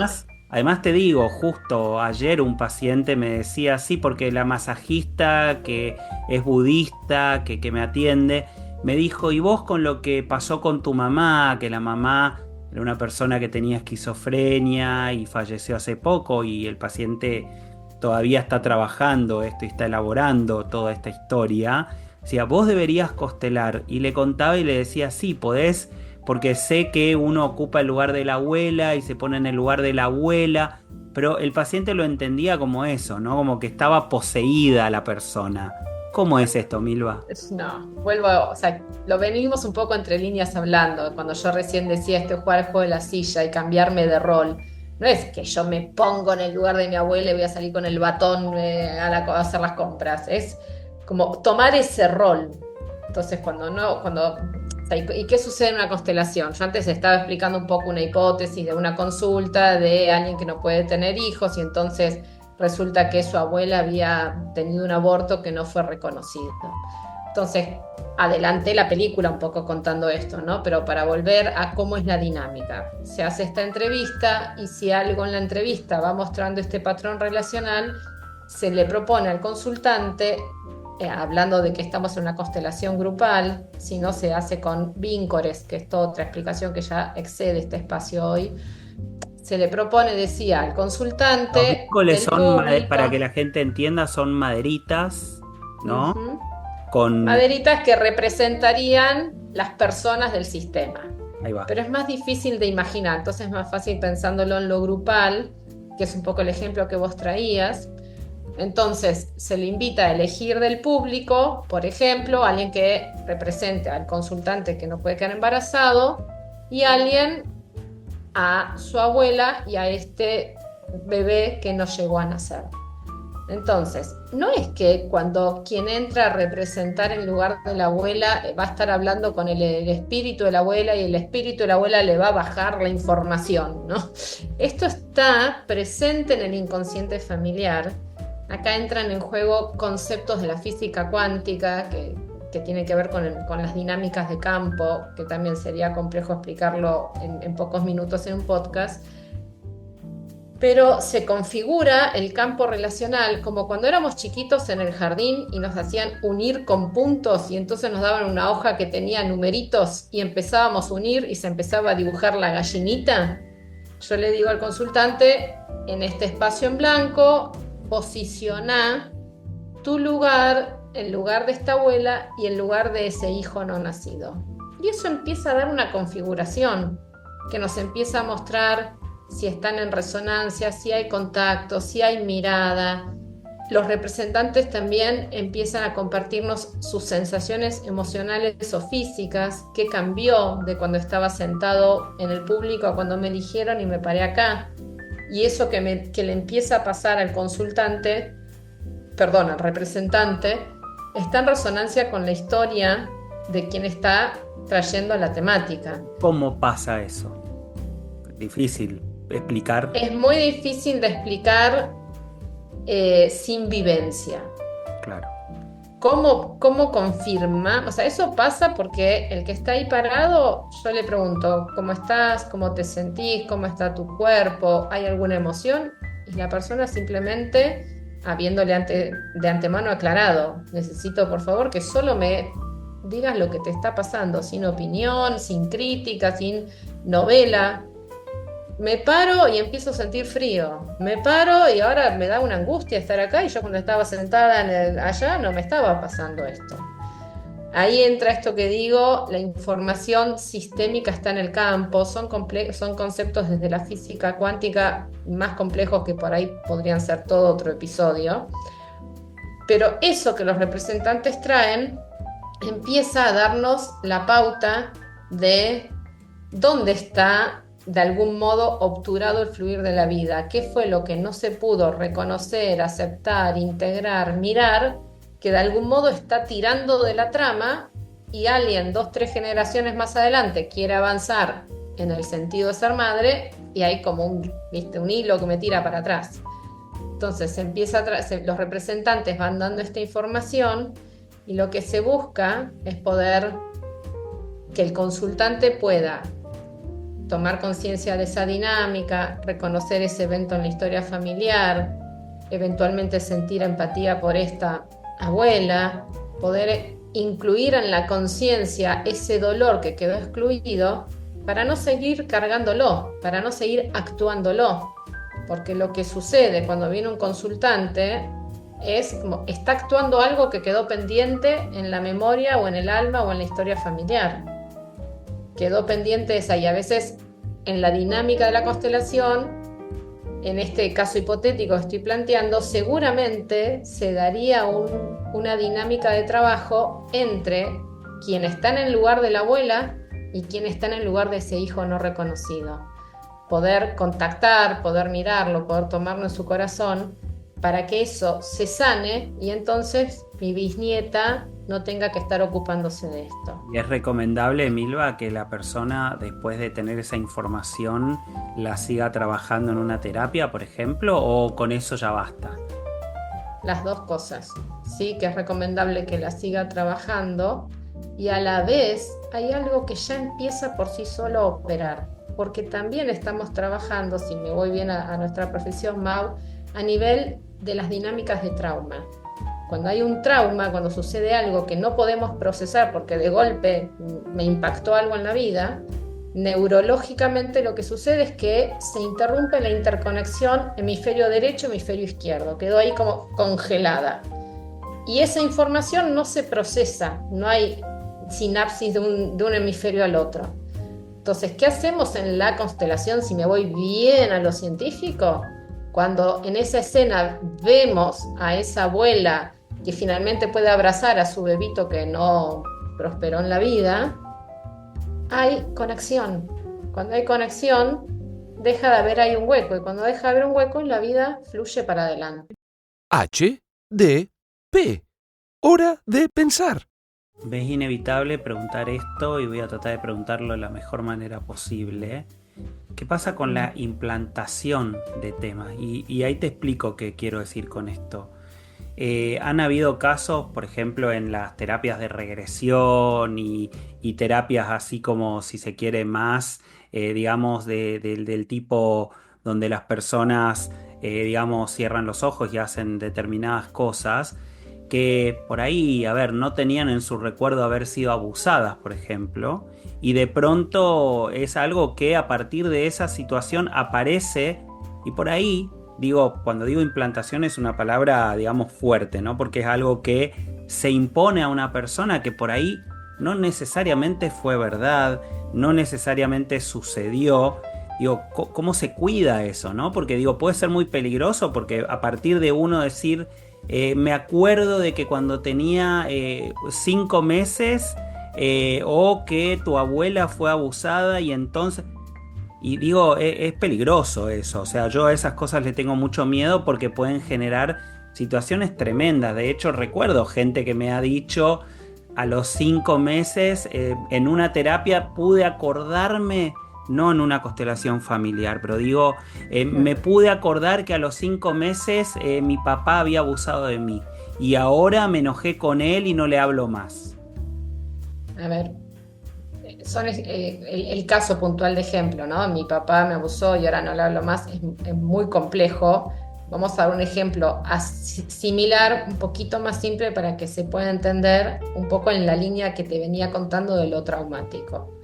además te digo, justo ayer un paciente me decía, sí, porque la masajista que es budista, que me atiende, me dijo, ¿y vos con lo que pasó con tu mamá? Que la mamá era una persona que tenía esquizofrenia y falleció hace poco y el paciente todavía está trabajando esto y está elaborando toda esta historia. Decía, vos deberías constelar. Y le contaba y le decía, sí, podés, porque sé que uno ocupa el lugar de la abuela y se pone en el lugar de la abuela, pero el paciente lo entendía como eso, ¿no? Como que estaba poseída la persona. ¿Cómo es esto, Milva? No, o sea, lo venimos un poco entre líneas hablando, cuando yo recién decía esto, jugar al juego de la silla y cambiarme de rol. No es que yo me pongo en el lugar de mi abuela y voy a salir con el batón a hacer las compras, es como tomar ese rol. Entonces, o sea, ¿y qué sucede en una constelación? Yo antes estaba explicando un poco una hipótesis de una consulta de alguien que no puede tener hijos y entonces resulta que su abuela había tenido un aborto que no fue reconocido. Entonces, adelanté la película un poco contando esto, ¿no? Pero para volver a cómo es la dinámica. Se hace esta entrevista y si algo en la entrevista va mostrando este patrón relacional, se le propone al consultante, hablando de que estamos en una constelación grupal, si no se hace con víncores, que es toda otra explicación que ya excede este espacio hoy, se le propone, decía, al Los consultante vínculos del son, público, para que la gente entienda, son maderitas, ¿no? Ujú. Con... Maderitas que representarían las personas del sistema. Ahí va. Pero es más difícil de imaginar, entonces es más fácil pensándolo en lo grupal, que es un poco el ejemplo que vos traías. Entonces se le invita a elegir del público, por ejemplo, alguien que represente al consultante que no puede quedar embarazado y alguien a su abuela y a este bebé que no llegó a nacer. Entonces, no es que cuando quien entra a representar en lugar de la abuela va a estar hablando con el espíritu de la abuela y el espíritu de la abuela le va a bajar la información, ¿no? Esto está presente en el inconsciente familiar. Acá entran en juego conceptos de la física cuántica que tienen que ver con las dinámicas de campo, que también sería complejo explicarlo en pocos minutos en un podcast. Pero se configura el campo relacional como cuando éramos chiquitos en el jardín y nos hacían unir con puntos y entonces nos daban una hoja que tenía numeritos y empezábamos a unir y se empezaba a dibujar la gallinita. Yo le digo al consultante, en este espacio en blanco, posiciona tu lugar, el lugar de esta abuela y el lugar de ese hijo no nacido. Y eso empieza a dar una configuración que nos empieza a mostrar si están en resonancia, si hay contacto, si hay mirada. Los representantes también empiezan a compartirnos sus sensaciones emocionales o físicas, qué cambió de cuando estaba sentado en el público a cuando me eligieron y me paré acá. Y eso que le empieza a pasar al consultante, perdón, al representante, está en resonancia con la historia de quien está trayendo la temática. ¿Cómo pasa eso? Difícil explicar. Es muy difícil de explicar sin vivencia. Claro. ¿Cómo confirma? O sea, eso pasa porque el que está ahí parado, yo le pregunto, ¿cómo estás? ¿Cómo te sentís? ¿Cómo está tu cuerpo? ¿Hay alguna emoción? Y la persona simplemente, habiéndole de antemano aclarado, necesito por favor que solo me digas lo que te está pasando, sin opinión, sin crítica, sin novela. Me paro y empiezo a sentir frío. Me paro y ahora me da una angustia estar acá y yo cuando estaba sentada allá no me estaba pasando esto. Ahí entra esto que digo, la información sistémica está en el campo, son conceptos desde la física cuántica más complejos que por ahí podrían ser todo otro episodio. Pero eso que los representantes traen empieza a darnos la pauta de dónde está de algún modo obturado el fluir de la vida, qué fue lo que no se pudo reconocer, aceptar, integrar, mirar, que de algún modo está tirando de la trama y alguien 2-3 generaciones más adelante quiere avanzar en el sentido de ser madre y hay como un hilo que me tira para atrás. Entonces los representantes van dando esta información y lo que se busca es poder que el consultante pueda tomar conciencia de esa dinámica, reconocer ese evento en la historia familiar, eventualmente sentir empatía por esta abuela, poder incluir en la conciencia ese dolor que quedó excluido para no seguir cargándolo, para no seguir actuándolo. Porque lo que sucede cuando viene un consultante es como está actuando algo que quedó pendiente en la memoria o en el alma o en la historia familiar. Quedó pendiente esa y a veces en la dinámica de la constelación, en este caso hipotético que estoy planteando, seguramente se daría una dinámica de trabajo entre quien está en el lugar de la abuela y quien está en el lugar de ese hijo no reconocido. Poder contactar, poder mirarlo, poder tomarlo en su corazón para que eso se sane y entonces mi bisnieta no tenga que estar ocupándose de esto. ¿Y es recomendable, Milva, que la persona, después de tener esa información, la siga trabajando en una terapia, por ejemplo, o con eso ya basta? Las dos cosas. Sí, que es recomendable que la siga trabajando y a la vez hay algo que ya empieza por sí solo a operar, porque también estamos trabajando, si me voy bien a nuestra profesión, Mau, a nivel de las dinámicas de trauma. Cuando hay un trauma, cuando sucede algo que no podemos procesar porque de golpe me impactó algo en la vida, neurológicamente lo que sucede es que se interrumpe la interconexión hemisferio derecho, hemisferio izquierdo, quedó ahí como congelada. Y esa información no se procesa, no hay sinapsis de un hemisferio al otro. Entonces, ¿qué hacemos en la constelación si me voy bien a lo científico? Cuando en esa escena vemos a esa abuela que finalmente puede abrazar a su bebito que no prosperó en la vida, hay conexión. Cuando hay conexión, deja de haber ahí un hueco. Y cuando deja de haber un hueco, la vida fluye para adelante. H, D, P. Hora de pensar. Ves inevitable preguntar esto y voy a tratar de preguntarlo de la mejor manera posible. ¿Qué pasa con la implantación de temas? Y ahí te explico qué quiero decir con esto. Han habido casos, por ejemplo, en las terapias de regresión y terapias así como, si se quiere, más, digamos, del tipo donde las personas, digamos, cierran los ojos y hacen determinadas cosas que por ahí, a ver, no tenían en su recuerdo haber sido abusadas, por ejemplo, y de pronto es algo que a partir de esa situación aparece y por ahí, digo, cuando digo implantación es una palabra, digamos, fuerte, ¿no? Porque es algo que se impone a una persona que por ahí no necesariamente fue verdad, no necesariamente sucedió. Digo, ¿cómo se cuida eso, no? Porque digo, puede ser muy peligroso porque a partir de uno decir, me acuerdo de que cuando tenía 5 meses o que tu abuela fue abusada y entonces... Y digo, es peligroso eso, o sea, yo a esas cosas le tengo mucho miedo porque pueden generar situaciones tremendas. De hecho, recuerdo gente que me ha dicho a los 5 meses en una terapia pude acordarme, no en una constelación familiar, pero digo, me pude acordar que a los 5 meses mi papá había abusado de mí y ahora me enojé con él y no le hablo más. A ver, son el caso puntual de ejemplo, ¿no? Mi papá me abusó y ahora no le hablo más, es muy complejo. Vamos a dar un ejemplo similar, un poquito más simple para que se pueda entender un poco en la línea que te venía contando de lo traumático.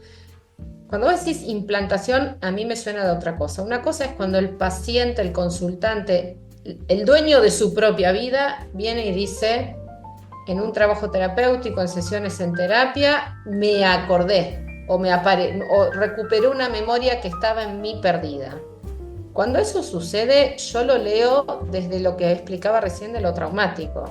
Cuando vos decís implantación, a mí me suena de otra cosa. Una cosa es cuando el paciente, el consultante, el dueño de su propia vida, viene y dice, en un trabajo terapéutico, en sesiones en terapia, me acordé o recuperé una memoria que estaba en mí perdida. Cuando eso sucede, yo lo leo desde lo que explicaba recién de lo traumático.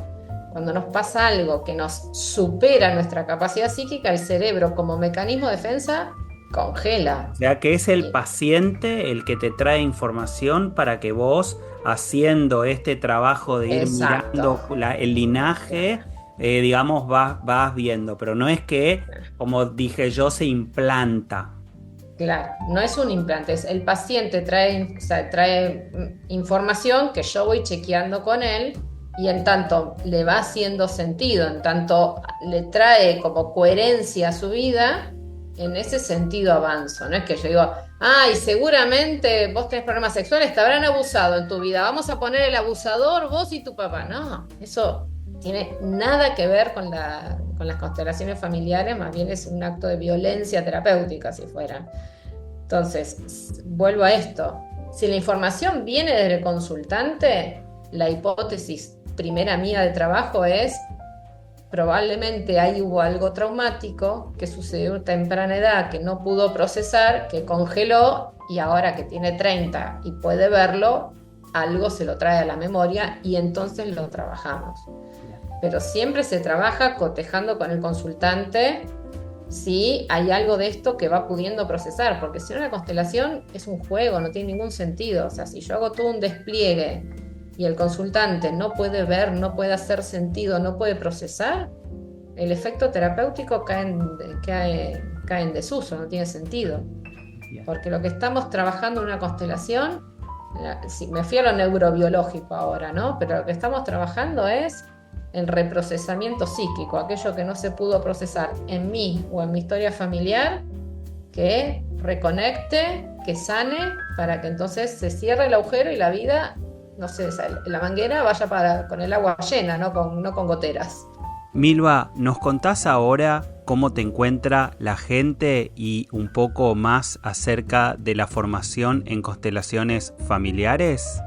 Cuando nos pasa algo que nos supera nuestra capacidad psíquica, el cerebro como mecanismo de defensa congela. O sea que es el paciente el que te trae información para que vos, haciendo este trabajo de ir mirando el linaje, digamos, vas viendo. Pero no es que, como dije yo, se implanta. Claro, no es un implante, es el paciente trae información que yo voy chequeando con él y en tanto le va haciendo sentido, en tanto le trae como coherencia a su vida, en ese sentido avanzo. No es que yo digo, ay, seguramente vos tenés problemas sexuales, te habrán abusado en tu vida, vamos a poner el abusador vos y tu papá. No, eso tiene nada que ver con las constelaciones familiares, más bien es un acto de violencia terapéutica si fuera. Entonces, vuelvo a esto. Si la información viene del consultante, la hipótesis primera mía de trabajo es probablemente ahí hubo algo traumático que sucedió a temprana edad, que no pudo procesar, que congeló y ahora que tiene 30 y puede verlo, algo se lo trae a la memoria y entonces lo trabajamos. Pero siempre se trabaja cotejando con el consultante si hay algo de esto que va pudiendo procesar, porque si no la constelación es un juego, no tiene ningún sentido. O sea, si yo hago todo un despliegue y el consultante no puede ver, no puede hacer sentido, no puede procesar, el efecto terapéutico cae en desuso, no tiene sentido. Porque lo que estamos trabajando en una constelación, me fui a lo neurobiológico ahora, ¿no? Pero lo que estamos trabajando es el reprocesamiento psíquico, aquello que no se pudo procesar en mí o en mi historia familiar, que reconecte, que sane, para que entonces se cierre el agujero y la vida, no sé, la manguera vaya con el agua llena, no con goteras. Milva, ¿nos contás ahora cómo te encuentra la gente y un poco más acerca de la formación en constelaciones familiares?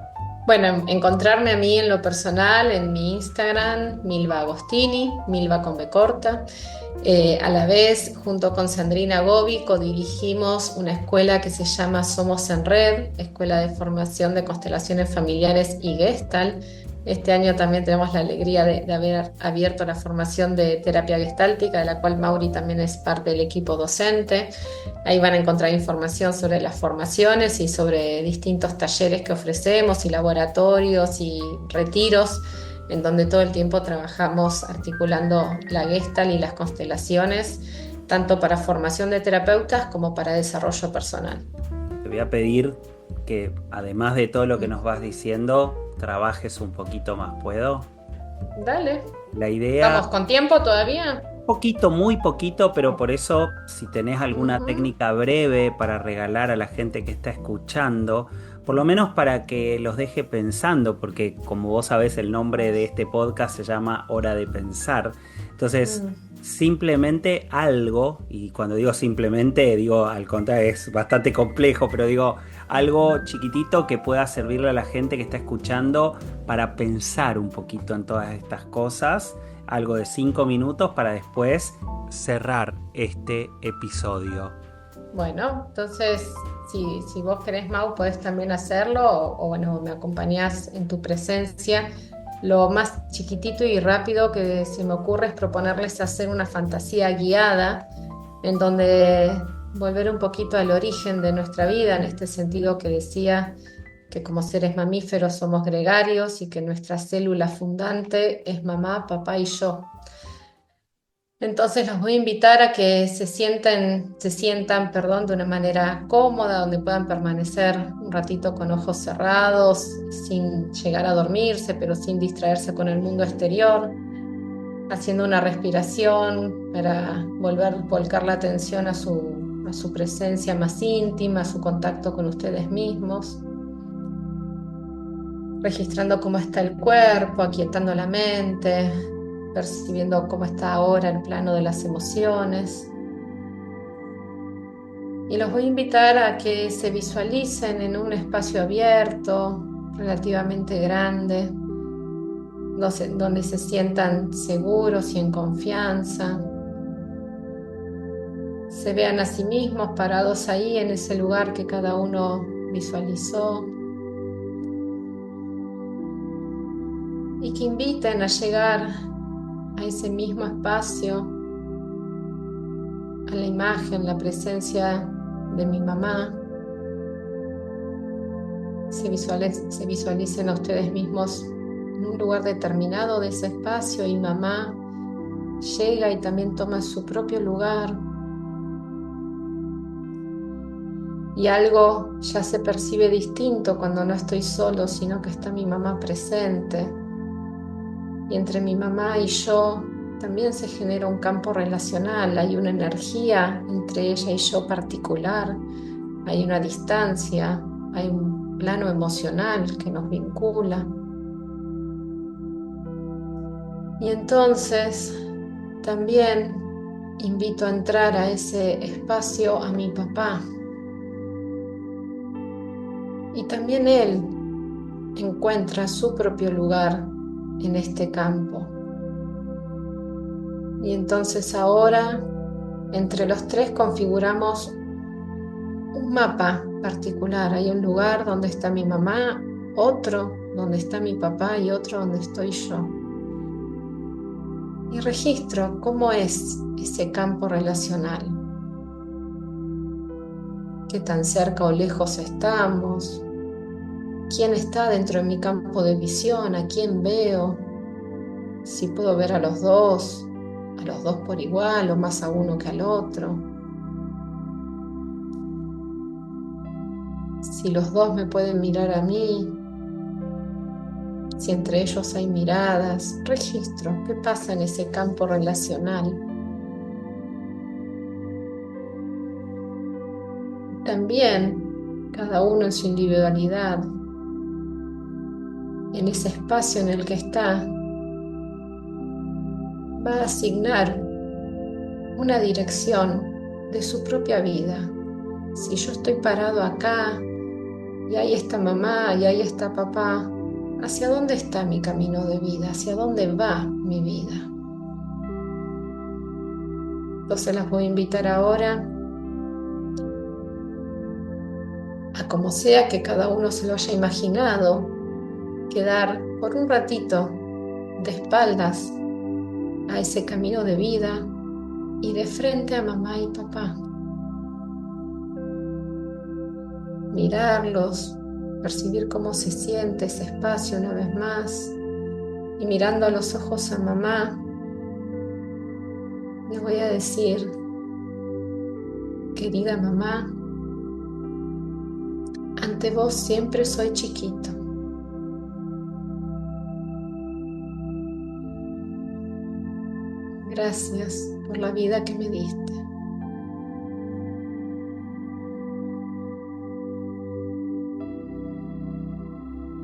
Bueno, encontrarme a mí en lo personal, en mi Instagram, Milva Agostini, Milva con B corta. A la vez, junto con Sandrina Gobi, codirigimos una escuela que se llama Somos en Red, Escuela de Formación de Constelaciones Familiares y Gestalt, Este año también tenemos la alegría de haber abierto la formación de terapia gestáltica, de la cual Mauri también es parte del equipo docente. Ahí van a encontrar información sobre las formaciones y sobre distintos talleres que ofrecemos y laboratorios y retiros, en donde todo el tiempo trabajamos articulando la Gestalt y las constelaciones, tanto para formación de terapeutas como para desarrollo personal. Te voy a pedir que, además de todo lo que nos vas diciendo, trabajes un poquito más, ¿puedo? Dale. La idea... ¿Estamos con tiempo todavía? Poquito, muy poquito, pero por eso, si tenés alguna Ujú. técnica breve para regalar a la gente que está escuchando, por lo menos para que los deje pensando, porque como vos sabés, el nombre de este podcast se llama Hora de Pensar. Entonces, simplemente algo, y cuando digo simplemente, digo al contrario, es bastante complejo, pero digo algo chiquitito que pueda servirle a la gente que está escuchando para pensar un poquito en todas estas cosas. Algo de 5 minutos para después cerrar este episodio. Bueno, entonces, si vos querés, Mau, podés también hacerlo, o bueno, me acompañás en tu presencia. Lo más chiquitito y rápido que se me ocurre es proponerles hacer una fantasía guiada, en donde volver un poquito al origen de nuestra vida, en este sentido que decía que como seres mamíferos somos gregarios y que nuestra célula fundante es mamá, papá y yo. Entonces los voy a invitar a que se sientan, perdón, de una manera cómoda, donde puedan permanecer un ratito con ojos cerrados, sin llegar a dormirse, pero sin distraerse con el mundo exterior, haciendo una respiración para volcar la atención a su presencia más íntima, a su contacto con ustedes mismos, registrando cómo está el cuerpo, aquietando la mente, percibiendo cómo está ahora el plano de las emociones. Y los voy a invitar a que se visualicen en un espacio abierto, relativamente grande, donde se sientan seguros y en confianza. Se vean a sí mismos parados ahí en ese lugar que cada uno visualizó. Y que inviten a llegar a ese mismo espacio, a la imagen, la presencia de mi mamá. Se visualicen a ustedes mismos en un lugar determinado de ese espacio y mamá llega y también toma su propio lugar. Y algo ya se percibe distinto cuando no estoy solo, sino que está mi mamá presente. Y entre mi mamá y yo también se genera un campo relacional, hay una energía entre ella y yo particular, hay una distancia, hay un plano emocional que nos vincula. Y entonces también invito a entrar a ese espacio a mi papá. Y también él encuentra su propio lugar en este campo. Y entonces ahora, entre los tres configuramos un mapa particular. Hay un lugar donde está mi mamá, otro donde está mi papá y otro donde estoy yo. Y registro cómo es ese campo relacional. Qué tan cerca o lejos estamos. ¿Quién está dentro de mi campo de visión? ¿A quién veo? Si puedo ver a los dos por igual o más a uno que al otro. Si los dos me pueden mirar a mí, si entre ellos hay miradas, registro qué pasa en ese campo relacional. También, cada uno en su individualidad, en ese espacio en el que está, va a asignar una dirección de su propia vida. Si yo estoy parado acá y ahí está mamá y ahí está papá, ¿hacia dónde está mi camino de vida? ¿Hacia dónde va mi vida? Entonces las voy a invitar ahora a como sea que cada uno se lo haya imaginado, quedar por un ratito de espaldas a ese camino de vida y de frente a mamá y papá. Mirarlos, percibir cómo se siente ese espacio una vez más, y mirando a los ojos a mamá, le voy a decir: querida mamá, ante vos siempre soy chiquito. Gracias por la vida que me diste.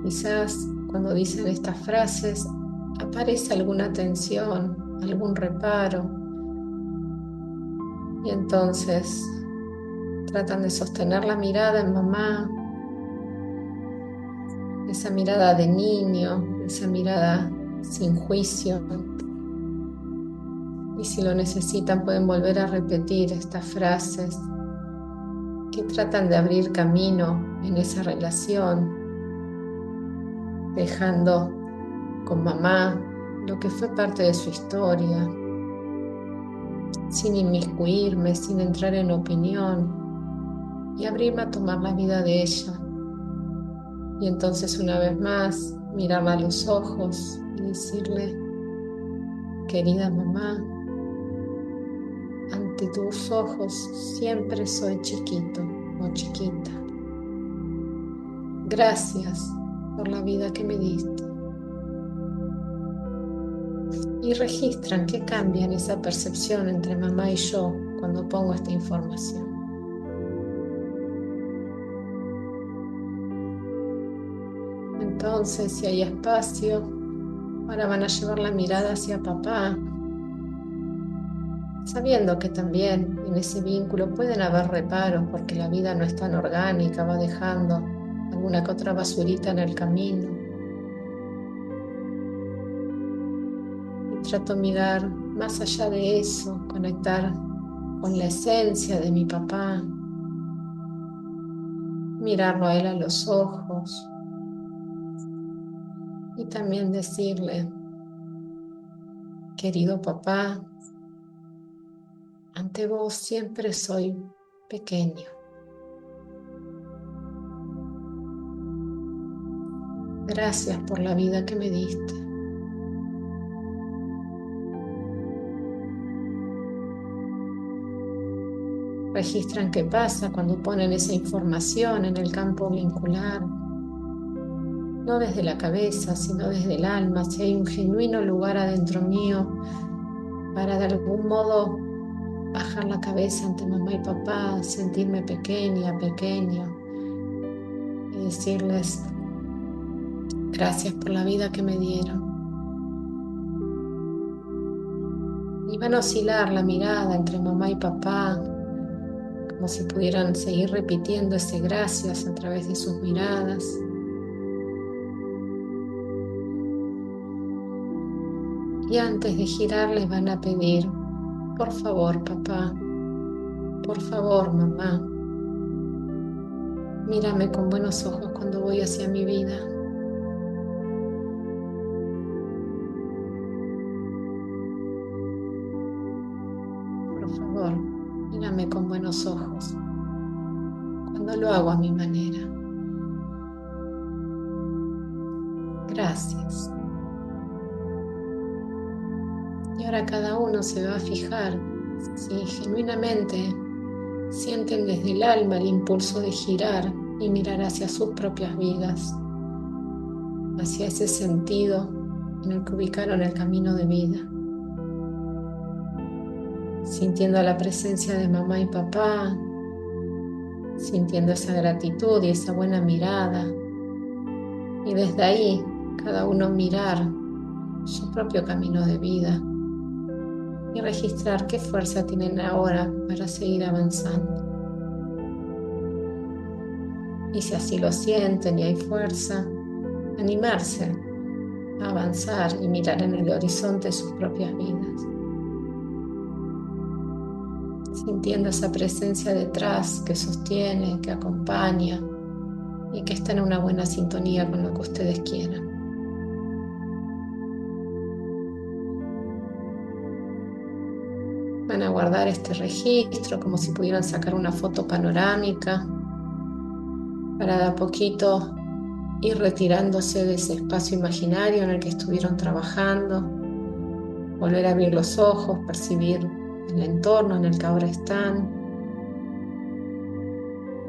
Quizás cuando dicen estas frases aparece alguna tensión, algún reparo, y entonces tratan de sostener la mirada en mamá, esa mirada de niño, esa mirada sin juicio. Y si lo necesitan pueden volver a repetir estas frases que tratan de abrir camino en esa relación, dejando con mamá lo que fue parte de su historia, sin inmiscuirme, sin entrar en opinión, y abrirme a tomar la vida de ella. Y entonces una vez más mirarla a los ojos y decirle: querida mamá, ante tus ojos siempre soy chiquito o chiquita. Gracias por la vida que me diste. Y registran qué cambia en esa percepción entre mamá y yo cuando pongo esta información. Entonces, si hay espacio, ahora van a llevar la mirada hacia papá, sabiendo que también en ese vínculo pueden haber reparos porque la vida no es tan orgánica, va dejando alguna que otra basurita en el camino. Y trato de mirar más allá de eso, conectar con la esencia de mi papá, mirarlo a él a los ojos y también decirle: querido papá, ante vos siempre soy pequeño. Gracias por la vida que me diste. Registran qué pasa cuando ponen esa información en el campo vincular, no desde la cabeza, sino desde el alma, si hay un genuino lugar adentro mío para de algún modo bajar la cabeza ante mamá y papá, sentirme pequeña, pequeño, y decirles: gracias por la vida que me dieron. Y van a oscilar la mirada entre mamá y papá, como si pudieran seguir repitiendo ese gracias a través de sus miradas. Y antes de girar les van a pedir: por favor, papá, por favor, mamá, mírame con buenos ojos cuando voy hacia mi vida. Por favor, mírame con buenos ojos cuando lo hago a mi manera. Gracias. Y ahora cada uno se va a fijar si genuinamente sienten desde el alma el impulso de girar y mirar hacia sus propias vidas, hacia ese sentido en el que ubicaron el camino de vida, sintiendo la presencia de mamá y papá, sintiendo esa gratitud y esa buena mirada, y desde ahí cada uno mirar su propio camino de vida y registrar qué fuerza tienen ahora para seguir avanzando. Y si así lo sienten y hay fuerza, animarse a avanzar y mirar en el horizonte sus propias vidas, sintiendo esa presencia detrás que sostiene, que acompaña y que está en una buena sintonía con lo que ustedes quieran. van a guardar este registro como si pudieran sacar una foto panorámica para de a poquito ir retirándose de ese espacio imaginario en el que estuvieron trabajando, volver a abrir los ojos, percibir el entorno en el que ahora están,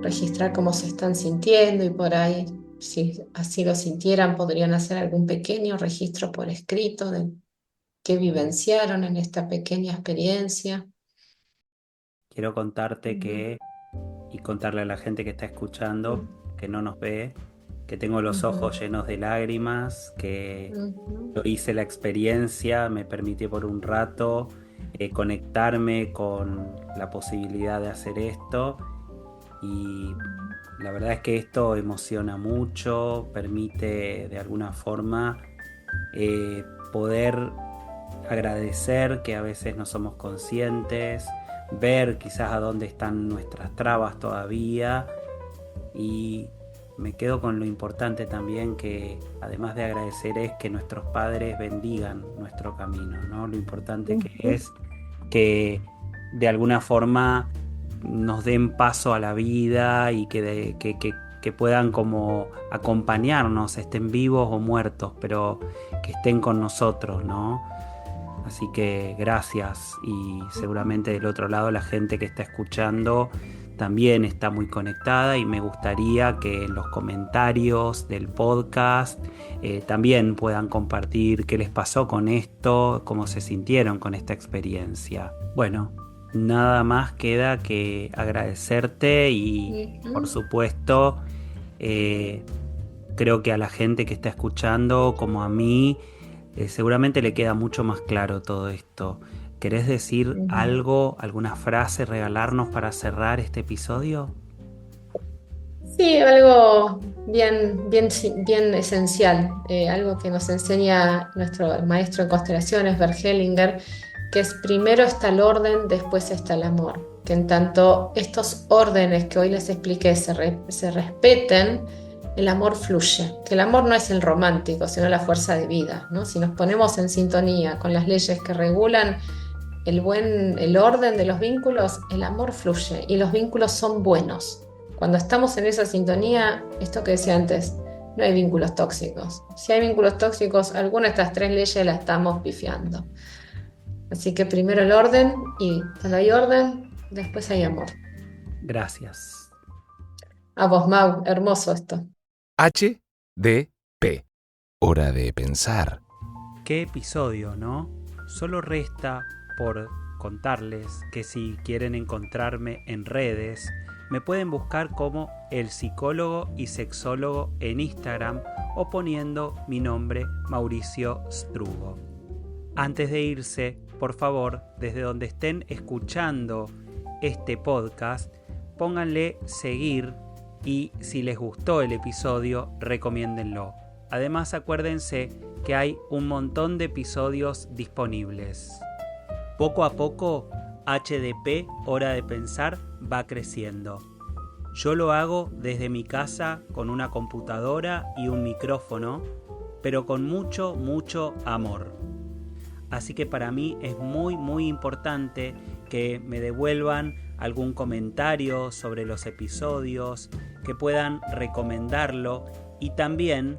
registrar cómo se están sintiendo y por ahí, si así lo sintieran, podrían hacer algún pequeño registro por escrito de qué vivenciaron en esta pequeña experiencia. Quiero contarte que, y contarle a la gente que está escuchando, que no nos ve, que tengo los ojos llenos de lágrimas, que yo hice la experiencia, me permití por un rato conectarme con la posibilidad de hacer esto, y la verdad es que esto emociona mucho, permite de alguna forma poder agradecer que a veces no somos conscientes, ver quizás a dónde están nuestras trabas todavía, y me quedo con lo importante también, que además de agradecer, es que nuestros padres bendigan nuestro camino, ¿no? Lo importante que es que de alguna forma nos den paso a la vida y que puedan como acompañarnos, estén vivos o muertos, pero que estén con nosotros, ¿no? Así que gracias, y seguramente del otro lado la gente que está escuchando también está muy conectada, y me gustaría que en los comentarios del podcast también puedan compartir qué les pasó con esto, cómo se sintieron con esta experiencia. Bueno, nada más queda que agradecerte y por supuesto creo que a la gente que está escuchando como a mí seguramente le queda mucho más claro todo esto. ¿Querés decir algo, alguna frase, regalarnos para cerrar este episodio? Sí, algo bien esencial, algo que nos enseña nuestro maestro en constelaciones, Bert Hellinger, que es: primero está el orden, después está el amor. Que en tanto estos órdenes que hoy les expliqué se respeten, el amor fluye. Que el amor no es el romántico, sino la fuerza de vida, ¿no? Si nos ponemos en sintonía con las leyes que regulan el orden de los vínculos, el amor fluye y los vínculos son buenos. Cuando estamos en esa sintonía, esto que decía antes, no hay vínculos tóxicos. Si hay vínculos tóxicos, alguna de estas tres leyes la estamos pifiando. Así que primero el orden, y cuando hay orden, después hay amor. Gracias. A vos, Mau, hermoso esto. HDP. Hora de pensar. Qué episodio, ¿no? Solo resta por contarles que si quieren encontrarme en redes, me pueden buscar como El Psicólogo y Sexólogo en Instagram, o poniendo mi nombre, Mauricio Strugo. Antes de irse, por favor, desde donde estén escuchando este podcast, pónganle seguir, y si les gustó el episodio, recomiéndenlo. Además, acuérdense que hay un montón de episodios disponibles. Poco a poco, HDP, Hora de Pensar, va creciendo. Yo lo hago desde mi casa con una computadora y un micrófono, pero con mucho, mucho amor. Así que para mí es muy, muy importante que me devuelvan algún comentario sobre los episodios, que puedan recomendarlo y también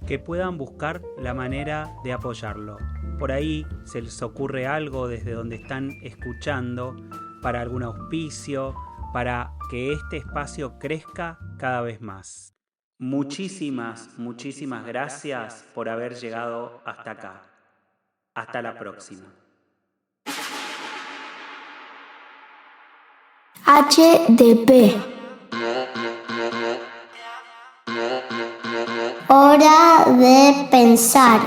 que puedan buscar la manera de apoyarlo. Por ahí se les ocurre algo desde donde están escuchando, para algún auspicio, para que este espacio crezca cada vez más. Muchísimas, muchísimas gracias por haber llegado hasta acá. Hasta la próxima. HDP. Hora de pensar.